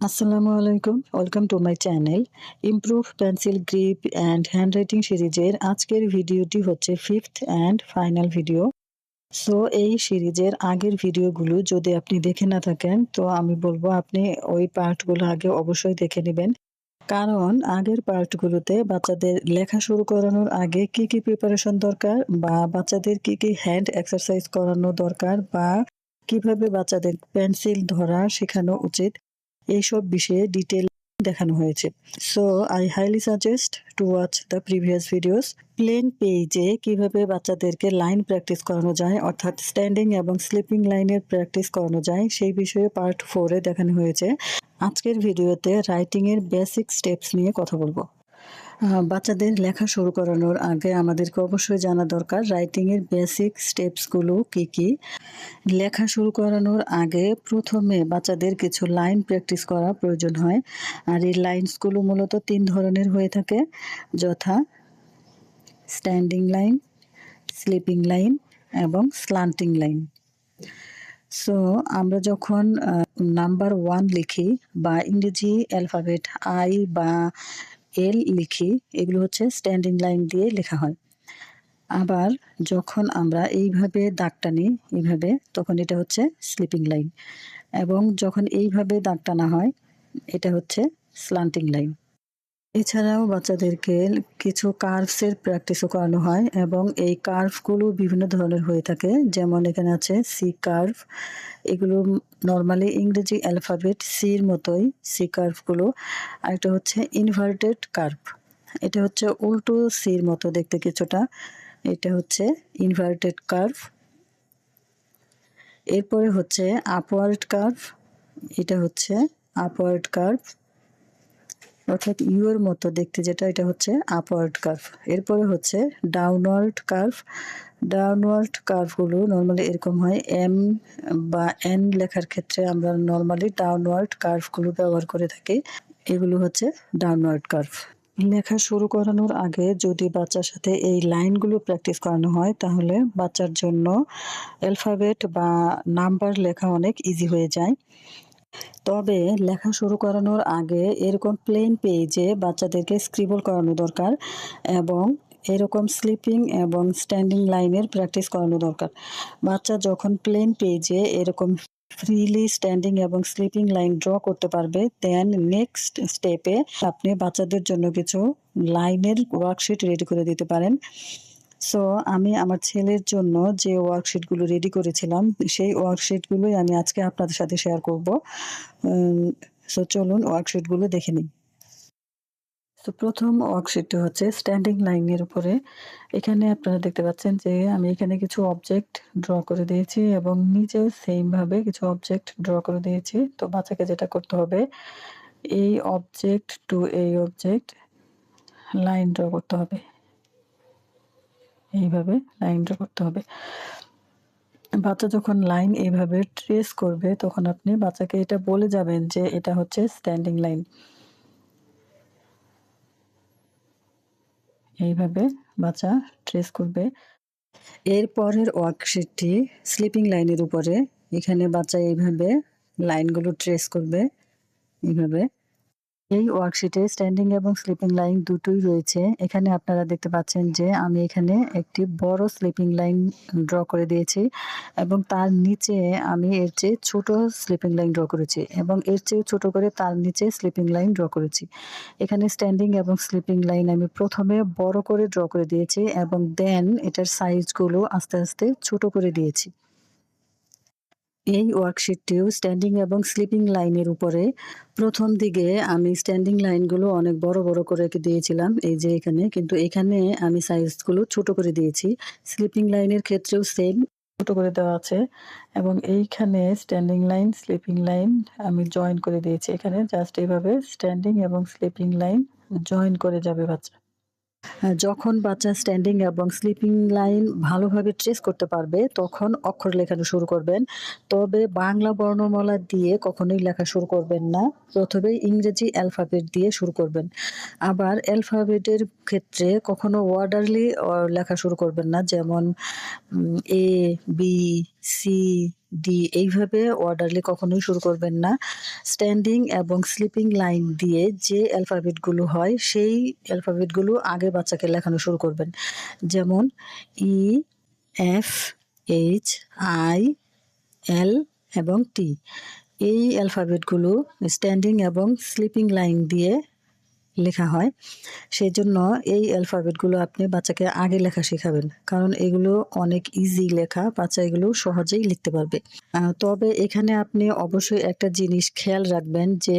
আসসালামু আলাইকুম। Welcome to my channel. Improve pencil grip and handwriting সিরিজের আজকের ভিডিওটি হচ্ছে 5th and final video. So এই সিরিজের আগের ভিডিওগুলো যদি আপনি দেখে না থাকেন তো আমি বলবো আপনি ওই পার্টগুলো আগে অবশ্যই দেখে নেবেন। কারণ আগের পার্টগুলোতে বাচ্চাদের লেখা শুরু করানোর আগে কি প্রিপারেশন দরকার বা বাচ্চাদের কি হ্যান্ড এক্সারসাইজ করানো দরকার বা কিভাবে বাচ্চাদের পেন্সিল ধরা শেখানো উচিত এইসব বিষয়ে ডিটেল দেখানো হয়েছে। So I highly suggest to watch the previous videos. Plain পেজে কিভাবে বাচ্চাদেরকে লাইন প্র্যাকটিস করানো যায় অর্থাৎ স্ট্যান্ডিং এবং স্লিপিং লাইনের প্র্যাকটিস করানো যায় সেই বিষয়ে পার্ট 4-এ দেখানো হয়েছে। আজকের ভিডিওতে রাইটিং এর বেসিক স্টেপস নিয়ে কথা বলবো। বাচ্চাদের লেখা শুরু করানোর আগে আমাদেরকে অবশ্যই জানা দরকার রাইটিং এর বেসিক স্টেপসগুলো কি। লেখা শুরু করানোর আগে প্রথমে বাচ্চাদের কিছু লাইন প্র্যাকটিস করা প্রয়োজন হয়। আর এই লাইনসগুলো মূলত 3 ধরনের হয়ে থাকে, যথা স্ট্যান্ডিং লাইন, স্লিপিং লাইন এবং স্ল্যান্টিং লাইন। সো আমরা যখন নাম্বার 1 লিখি বা ইংরেজি অ্যালফাবেট আই বা এল লিখি, এগুলো হচ্ছে স্ট্যান্ডিং লাইন দিয়ে লেখা হয়। আবার যখন আমরা এইভাবে দাগ টানি এইভাবে, তখন এটা হচ্ছে স্লিপিং লাইন, এবং যখন এইভাবে দাগ টানা হয় এটা হচ্ছে স্ল্যান্টিং লাইন। এছাড়াও বাচ্চাদেরকে কিছু কার্ভসের প্র্যাকটিসও করানো হয় এবং এই কার্ভগুলো বিভিন্ন ধরনের হয়ে থাকে, যেমন এখানে আছে সি কার্ভ। এগুলো নর্মালি ইংরেজি অ্যালফাবেট সির মতোই সি কার্ভগুলো। আরেকটা হচ্ছে ইনভার্টেড কার্ভ, এটা হচ্ছে উল্টো সির মতো দেখতে কিছুটা, এটা হচ্ছে ইনভার্টেড কার্ভ। এরপরে হচ্ছে আপওয়ার্ড কার্ভ, এটা হচ্ছে আপওয়ার্ড কার্ভ, অর্থাৎ ইউ এর মতো দেখতে যেটা, এটা হচ্ছে আপওয়ার্ড কার্ভ। এরপরে হচ্ছে ডাউনওয়ার্ড কার্ভ। ডাউনওয়ার্ড কার্ভগুলো নর্মালি এরকম হয়, এম বা এন লেখার ক্ষেত্রে আমরা নর্মালি ডাউনওয়ার্ড কার্ভগুলো ব্যবহার করে থাকি। এগুলো হচ্ছে ডাউনওয়ার্ড কার্ভ। লেখা শুরু করানোর আগে যদি বাচ্চার সাথে এই লাইনগুলো প্র্যাকটিস করানো হয় তাহলে বাচ্চার জন্য অ্যালফাবেট বা নাম্বার লেখা অনেক ইজি হয়ে যায়। তবে লেখা শুরু করানোর আগে এরকম প্লেন পেজে বাচ্চাদেরকে স্ক্রিবল করানো দরকার এবং এরকম স্লিপিং এবং স্ট্যান্ডিং লাইনের প্র্যাকটিস করানো দরকার। বাচ্চা যখন প্লেন পেজে এরকম ফ্রিলি স্ট্যান্ডিং এবং স্লিপিং লাইন ড্র করতে পারবে, দেন নেক্সট স্টেপে আপনি বাচ্চাদের জন্য কিছু লাইনের ওয়ার্কশিট রেডি করে দিতে পারেন। সো আমি আমার ছেলের জন্য যে ওয়ার্কশিটগুলো রেডি করেছিলাম সেই ওয়ার্কশিটগুলোই আমি আজকে আপনাদের সাথে শেয়ার করব। সো চলুন ওয়ার্কশিটগুলো দেখে নিই। তো প্রথম ওয়ার্কশিটটা হচ্ছে স্ট্যান্ডিং লাইনের উপরে। এখানে আপনারা দেখতে পাচ্ছেন যে আমি এখানে কিছু অবজেক্ট ড্র করে দিয়েছি এবং নিচেও সেম ভাবে কিছু অবজেক্ট ড্র করে দিয়েছি। তো বাচ্চাকে যেটা করতে হবে, এই অবজেক্ট টু এই অবজেক্ট লাইন ড্র করতে হবে, এইভাবে লাইন ড্র করতে হবে। বাচ্চা যখন লাইন এইভাবে ট্রেস করবে তখন আপনি বাচ্চাকে এটা বলে যাবেন যে এটা হচ্ছে স্ট্যান্ডিং লাইন। এইভাবে বাচ্চা ট্রেস করবে। এর পরের ওয়ার্কশিটটি স্লিপিং লাইনের উপরে। এখানে বাচ্চা এইভাবে লাইনগুলো ট্রেস করবে, এইভাবে। এই ওয়ার্কশিটে স্ট্যান্ডিং এবং স্লিপিং লাইন দুটোই রয়েছে। এখানে আপনারা দেখতে পাচ্ছেন যে আমি এখানে একটি বড় স্লিপিং লাইন ড্র করে দিয়েছি এবং তার নিচে আমি এর চেয়ে ছোট স্লিপিং লাইন ড্র করেছি এবং এর চেয়ে ছোট করে তার নিচে স্লিপিং লাইন ড্র করেছি। এখানে স্ট্যান্ডিং এবং স্লিপিং লাইন আমি প্রথমে বড় করে ড্র করে দিয়েছি এবং দেন এটার সাইজগুলো আস্তে আস্তে ছোট করে দিয়েছি। এই ওয়ার্কশিটটিও স্ট্যান্ডিং এবং স্লিপিং লাইনের উপরে। প্রথম দিকে আমি স্ট্যান্ডিং লাইনগুলো অনেক বড় বড় করে দিয়েছিলাম, এই যে এখানে, কিন্তু এখানে আমি সাইজগুলো ছোট করে দিয়েছি। স্লিপিং লাইনের ক্ষেত্রেও সেম ছোট করে দেওয়া আছে এবং এইখানে স্ট্যান্ডিং লাইন স্লিপিং লাইন আমি জয়েন করে দিয়েছি। এখানে জাস্ট এইভাবে স্ট্যান্ডিং এবং স্লিপিং লাইন জয়েন করে যাবে বাচ্চা। যখন বাচ্চা স্ট্যান্ডিং এবং স্লিপিং লাইন ভালোভাবে ট্রেস করতে পারবে তখন অক্ষর লেখানো শুরু করবেন। তবে বাংলা বর্ণমালা দিয়ে কখনোই লেখা শুরু করবেন না। প্রথমে ইংরেজি অ্যালফাবেট দিয়ে শুরু করবেন। আবার অ্যালফাবেটের ক্ষেত্রে কখনো অর্ডারলি লেখা শুরু করবেন না, যেমন এ, বি, সি, ডি এইভাবে অর্ডারলি কখনোই শুরু করবেন না। স্ট্যান্ডিং এবং স্লিপিং লাইন দিয়ে যে অ্যালফাবেটগুলো হয় সেই অ্যালফাবেটগুলো আগে বাচ্চাকে লেখানো শুরু করবেন। যেমন ই, এফ, এইচ, আই, এল এবং টি। এই অ্যালফাবেটগুলো স্ট্যান্ডিং এবং স্লিপিং লাইন দিয়ে লেখা হয়। সেজন্য এই অ্যালফাবেটগুলো আপনি বাচ্চাকে আগে লেখা শেখাবেন। কারণ এগুলো অনেক ইজি লেখা, বাচ্চা এগুলো সহজেই লিখতে পারবে। তবে এখানে আপনি অবশ্যই একটা জিনিস খেয়াল রাখবেন যে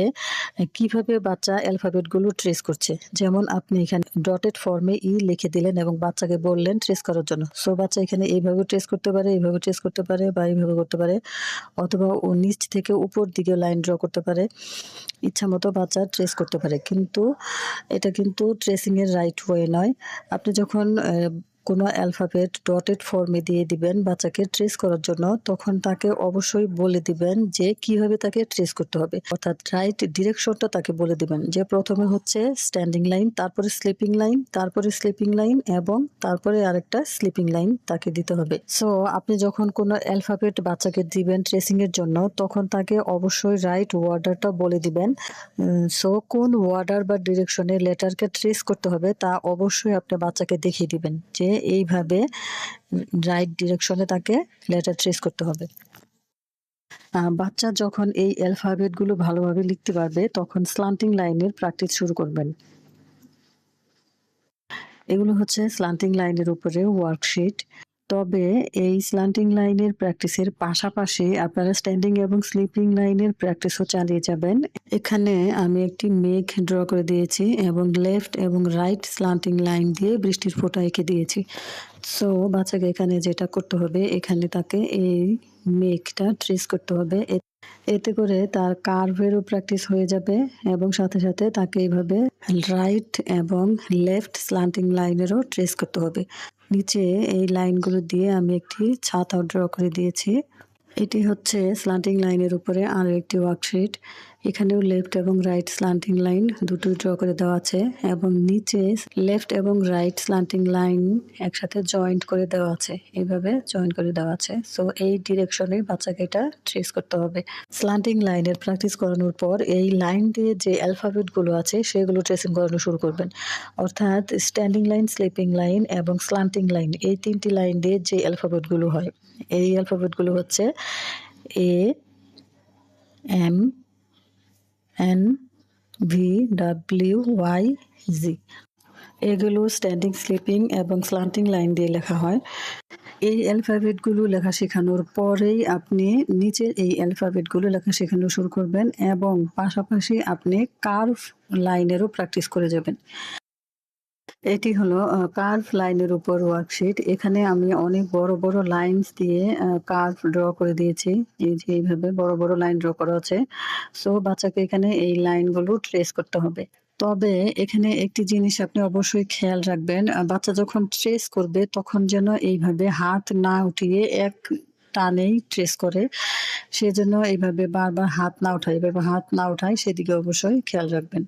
কিভাবে বাচ্চা অ্যালফাবেটগুলো ট্রেস করছে। যেমন আপনি এখানে ডটেড ফর্মে ই লিখে দিলেন এবং বাচ্চাকে বললেন ট্রেস করার জন্য। সো বাচ্চা এখানে এইভাবে ট্রেস করতে পারে, এইভাবে ট্রেস করতে পারে বা এইভাবে করতে পারে, অথবা ও নিচ থেকে উপর দিকে লাইন ড্র করতে পারে। ইচ্ছামতো বাচ্চা ট্রেস করতে পারে। কিন্তু এটা কিন্তু ট্রেসিং এর রাইট ওয়ে নয়। আপনি যখন কোনো অ্যালফাবেট ডটেড ফর্মে দিয়ে দিবেন বাচ্চাকে ট্রেস করার জন্য, তখন তাকে অবশ্যই বলে দিবেন যে কিভাবে তাকে ট্রেস করতে হবে। অর্থাৎ রাইট ডিরেকশনটা তাকে বলে দিবেন যে প্রথমে হচ্ছে স্ট্যান্ডিং লাইন, তারপরে স্লিপিং লাইন, তারপরে স্লিপিং লাইন এবং তারপরে আরেকটা স্লিপিং লাইন তাকে দিতে হবে। সো আপনি যখন কোনো অ্যালফাবেট বাচ্চাকে দিবেন ট্রেসিং এর জন্য, তখন তাকে অবশ্যই রাইট ওয়ার্ডারটা বলে দিবেন। সো কোন ওয়ার্ডার বা ডিরেকশনে লেটারকে ট্রেস করতে হবে তা অবশ্যই আপনি বাচ্চাকে দেখিয়ে দিবেন যে এইভাবে রাইট ডিরেকশনে তাকে লেটার ট্রেস করতে হবে। বাচ্চা যখন এই অ্যালফাবেটগুলো ভালোভাবে লিখতে পারবে তখন স্ল্যান্টিং লাইনের প্র্যাকটিস শুরু করবেন। এগুলো হচ্ছে স্ল্যান্টিং লাইনের উপরে ওয়ার্কশিট। তবে এই স্ল্যান্টিং লাইনের প্র্যাকটিসের পাশাপাশি আপনারা স্ট্যান্ডিং এবং স্লিপিং লাইনের প্র্যাকটিসও চালিয়ে যাবেন। এখানে আমি একটি মেঘ ড্র করে দিয়েছি এবং লেফট এবং রাইট স্ল্যান্টিং লাইন দিয়ে বৃষ্টির ফোঁটা এঁকে দিয়েছি। সো বাচ্চাকে এখানে যেটা করতে হবে, এখানে তাকে এই মেঘটা ট্রেস করতে হবে। এতে করে তার কার্ভেরও প্র্যাকটিস হয়ে যাবে এবং সাথে সাথে তাকে এইভাবে রাইট এবং লেফট স্ল্যান্টিং লাইনেরও ট্রেস করতে হবে। নিচে এই লাইনগুলো দিয়ে আমি একটি ছাতা ড্র করে দিয়েছি। এটি হচ্ছে স্ল্যান্টিং লাইনের উপরে আরও একটি ওয়ার্কশিট। এখানেও লেফট এবং রাইট স্ল্যান্টিং লাইন দুটোই ড্র করে দেওয়া আছে এবং নিচে লেফট এবং রাইট স্ল্যান্টিং লাইন একসাথে জয়েন্ট করে দেওয়া আছে, এইভাবে জয়েন্ট করে দেওয়া আছে। সো এই ডিরেকশনে বাচ্চাকে এটা ট্রেস করতে হবে। স্ল্যান্টিং লাইনের প্র্যাকটিস করানোর পর এই লাইন দিয়ে যে অ্যালফাবেটগুলো আছে সেগুলো ট্রেসিং করানো শুরু করবেন। অর্থাৎ স্ট্যান্ডিং লাইন, স্লিপিং লাইন এবং স্ল্যান্টিং লাইন, এই তিনটি লাইন দিয়ে যে অ্যালফাবেটগুলো হয়, এই অ্যালফাবেটগুলো হচ্ছে A, M, N, V, W, Y, G. এগুলো স্ট্যান্ডিং, স্লিপিং এবং স্ল্যান্টিং লাইন দিয়ে লেখা হয়। এই অ্যালফাবেটগুলো লেখা শেখানোর পরেই আপনি নিচের এই অ্যালফাবেটগুলো লেখা শেখানো শুরু করবেন এবং পাশাপাশি আপনি কার্ভ লাইনেরও প্র্যাকটিস করে যাবেন। এটি হলো কার্ভ লাইনের উপর ওয়ার্কশিট। এখানে আমি অনেক বড় বড় লাইনস দিয়ে কার্ভ ড্র করে দিয়েছি। এই যে এইভাবে বড় বড় লাইন ড্র করা আছে। সো বাচ্চাকে এখানে এই লাইনগুলো ট্রেস করতে হবে। তবে এখানে একটি জিনিস আপনি অবশ্যই খেয়াল রাখবেন, বাচ্চা যখন ট্রেস করবে তখন যেন এইভাবে হাত না উঠিয়ে এক টানেই ট্রেস করে। সেজন্য এইভাবে বারবার হাত না উঠায়, এভাবে হাত না উঠায় সেদিকে অবশ্যই খেয়াল রাখবেন।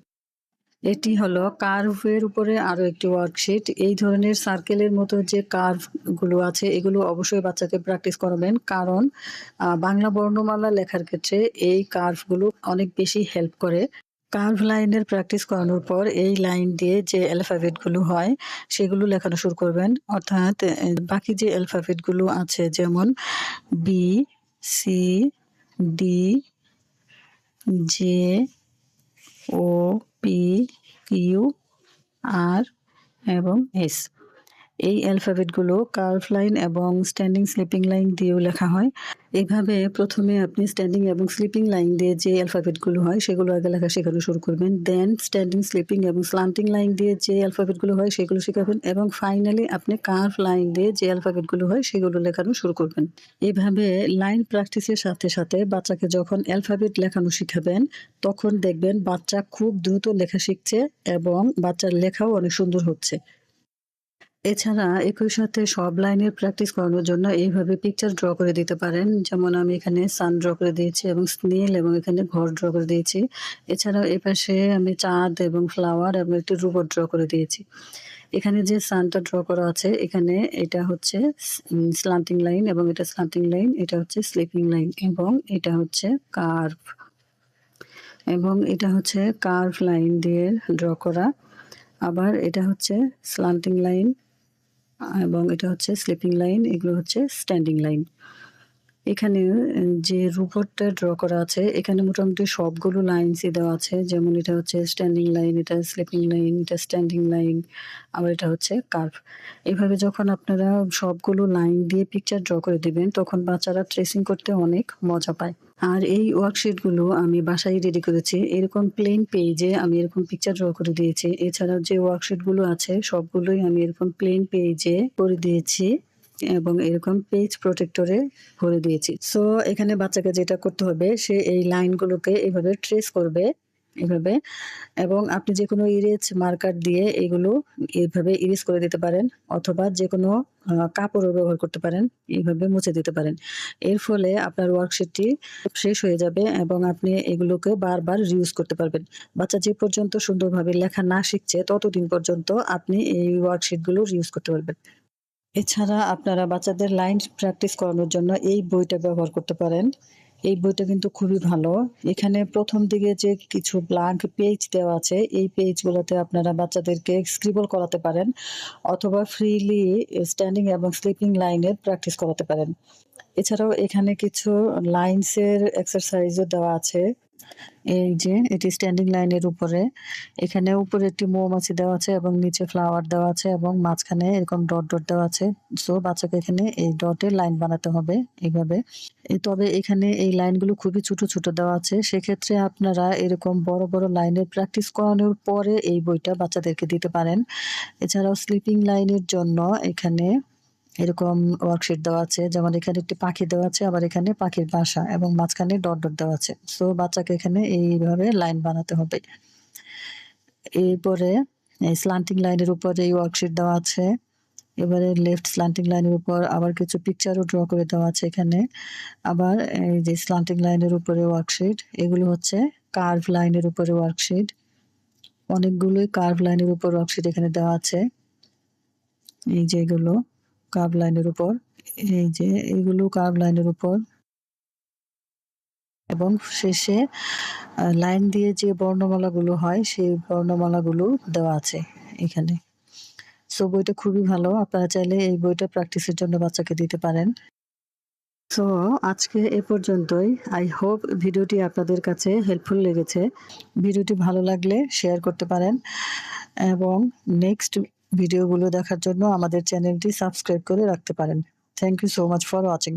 এটি হলো কার্ভের উপরে আরো একটি ওয়ার্কশিট। এই ধরনের সার্কেলের মতো যে কার্ভ গুলো আছে এগুলো অবশ্যই বাচ্চাকে প্র্যাকটিস করাবেন। কারণ বাংলা বর্ণমালা লেখার ক্ষেত্রে এই কার্ভগুলো অনেক বেশি হেল্প করে। কার্ভ লাইনের প্র্যাকটিস করানোর পর এই লাইন দিয়ে যে অ্যালফাবেট গুলো হয় সেগুলো লেখানো শুরু করবেন। অর্থাৎ বাকি যে অ্যালফাবেট গুলো আছে যেমন বি, সি, ডি, জে, ও, পি, কিউ, আর এবং এস। এই অ্যালফাবেটগুলো কার্ভ লাইন এবং স্ট্যান্ডিং স্লিপিং লাইন দিয়েও লেখা হয়। এভাবে প্রথমে আপনি স্ট্যান্ডিং এবং স্লিপিং লাইন দিয়ে যে অ্যালফাবেটগুলো হয় সেগুলো আগে লেখা শেখানো শুরু করবেন। দেন স্ট্যান্ডিং, স্লিপিং এবং স্ল্যান্টিং লাইন দিয়ে যে অ্যালফাবেটগুলো হয় সেগুলো শেখাবেন এবং ফাইনালি আপনি কার্ভ লাইন দিয়ে যে অ্যালফাবেটগুলো হয় সেগুলো লেখানো শুরু করবেন। এভাবে লাইন প্র্যাকটিসের সাথে সাথে বাচ্চাকে যখন অ্যালফাবেট লেখানো শিখাবেন তখন দেখবেন বাচ্চা খুব দ্রুত লেখা শিখছে এবং বাচ্চার লেখাও অনেক সুন্দর হচ্ছে। এছাড়া একই সাথে সব লাইনের প্র্যাকটিস করানোর জন্য এইভাবে পিকচার ড্র করে দিতে পারেন। যেমন আমি এখানে সান ড্র করে দিয়েছি এবং স্নেল এবং এখানে ঘর ড্র করে দিয়েছি। এছাড়াও এপাশে আমি চাঁদ এবং ফ্লাওয়ার এবং একটি রোবট ড্র করে দিয়েছি। এখানে যে সানটা ড্র করা আছে এখানে এটা হচ্ছে স্ল্যান্টিং লাইন এবং এটা স্ল্যান্টিং লাইন, এটা হচ্ছে স্লিপিং লাইন এবং এটা হচ্ছে কার্ভ এবং এটা হচ্ছে কার্ভ লাইন দিয়ে ড্র করা। আবার এটা হচ্ছে স্ল্যান্টিং লাইন এবং এটা হচ্ছে স্লিপিং লাইন, এগুলো হচ্ছে স্ট্যান্ডিং লাইন। এখানে যে রুবটটা ড্র করা আছে এখানে মোটামুটি সবগুলো লাইনসই দেওয়া আছে, যেমন এটা হচ্ছে স্ট্যান্ডিং লাইন, এটা স্লিপিং লাইন, এটা স্ট্যান্ডিং লাইন, আবার এটা হচ্ছে কার্ভ। এভাবে যখন আপনারা সবগুলো লাইন দিয়ে পিকচার ড্র করে দিবেন তখন বাচ্চারা ট্রেসিং করতে অনেক মজা পায়। আর এই ওয়ার্কশিটগুলো আমি বাসায় রেডি করেছি, এরকম প্লেন পেজে আমি এরকম পিকচার ড্র করে দিয়েছি। এছাড়াও যে ওয়ার্কশিটগুলো আছে সবগুলোই আমি এরকম প্লেন পেজে করে দিয়েছি এবং এরকম পেজ প্রোটেক্টরে ভরে দিয়েছি। সো এখানে বাচ্চাকে যেটা করতে হবে, সে এই লাইনগুলোকে এভাবে ট্রেস করবে এভাবে, এবং আপনি যেকোনো ইরেজ মার্কার দিয়ে এগুলো এভাবে ইরেজ করে দিতে পারেন, অথবা যেকোনো কাপড়ও ব্যবহার করতে পারেন, এইভাবে মুছে দিতে পারেন। এর ফলে আপনার ওয়ার্কশিটটি শেষ হয়ে যাবে এবং আপনি এগুলোকে বারবার রিউজ করতে পারবেন। বাচ্চা যে পর্যন্ত সুন্দরভাবে লেখা না শিখছে ততদিন পর্যন্ত আপনি এই ওয়ার্কশিটগুলো রিউজ করতে পারবেন। এছাড়া আপনারা বাচ্চাদের লাইন প্র্যাকটিস করানোর জন্য এই বইটা ব্যবহার করতে পারেন। এই বইটা কিন্তু খুবই ভালো। এখানে প্রথম দিকে যে কিছু ব্ল্যাঙ্ক পেজ দেওয়া আছে, এই পেজগুলোতে আপনারা বাচ্চাদেরকে স্ক্রিবল করাতে পারেন অথবা ফ্রিলি স্ট্যান্ডিং এবং স্লিপিং লাইনের প্র্যাকটিস করাতে পারেন। এছাড়াও এখানে কিছু লাইনসের এক্সারসাইজও দেওয়া আছে। এই যে এটি স্ট্যান্ডিং লাইনের উপরে, এখানে উপরে একটি মৌমাছি দেওয়া আছে এবং নিচে ফ্লাওয়ার দেওয়া আছে এবং মাঝখানে এরকম ডট ডট দেওয়া আছে। সো বাচ্চাকে এখানে এই ডটে লাইন বানাতে হবে এইভাবে। তবে এখানে এই লাইনগুলো খুবই ছোট ছোট দেওয়া আছে, সেক্ষেত্রে আপনারা এরকম বড় বড় লাইনের প্র্যাকটিস করানোর পরে এই বইটা বাচ্চাদেরকে দিতে পারেন। এছাড়াও স্লিপিং লাইনের জন্য এখানে এরকম ওয়ার্কশিট দেওয়া আছে, যেমন এখানে একটি পাখি দেওয়া আছে, আবার এখানে পাখির বাসা এবং মাঝখানে ডট ডট দেওয়া আছে। সো বাচ্চাকে এখানে এইভাবে লাইন বানাতে হবে। এরপরে এই স্ল্যান্টিং লাইনের উপর এই ওয়ার্কশিট দেওয়া আছে। এবারে লেফট স্ল্যান্টিং লাইনের উপর আবার কিছু পিকচারও ড্র করে দেওয়া আছে এখানে। আবার এই যে স্ল্যান্টিং লাইনের উপরে ওয়ার্কশিট, এগুলো হচ্ছে কার্ভ লাইনের উপরে ওয়ার্কশিট। অনেকগুলোই কার্ভ লাইনের উপর ওয়ার্কশিট এখানে দেওয়া আছে। এই যে এগুলো কার্ভ লাইনের উপর, এই যে এগুলো কার্ভ লাইনের উপর, এবং শেষে লাইন দিয়ে যে বর্ণমালাগুলো হয় সেই বর্ণমালাগুলো দেওয়া আছে এখানে। সো বইটা খুবই ভালো, আপনারা চাইলে এই বইটা প্র্যাকটিসের জন্য বাচ্চাকে দিতে পারেন। সো আজকে এ পর্যন্তই। আই হোপ ভিডিওটি আপনাদের কাছে হেল্পফুল লেগেছে। ভিডিওটি ভালো লাগলে শেয়ার করতে পারেন এবং নেক্সট ভিডিওগুলো দেখার জন্য আমাদের চ্যানেলটি সাবস্ক্রাইব করে রাখতে পারেন। Thank you so much for watching.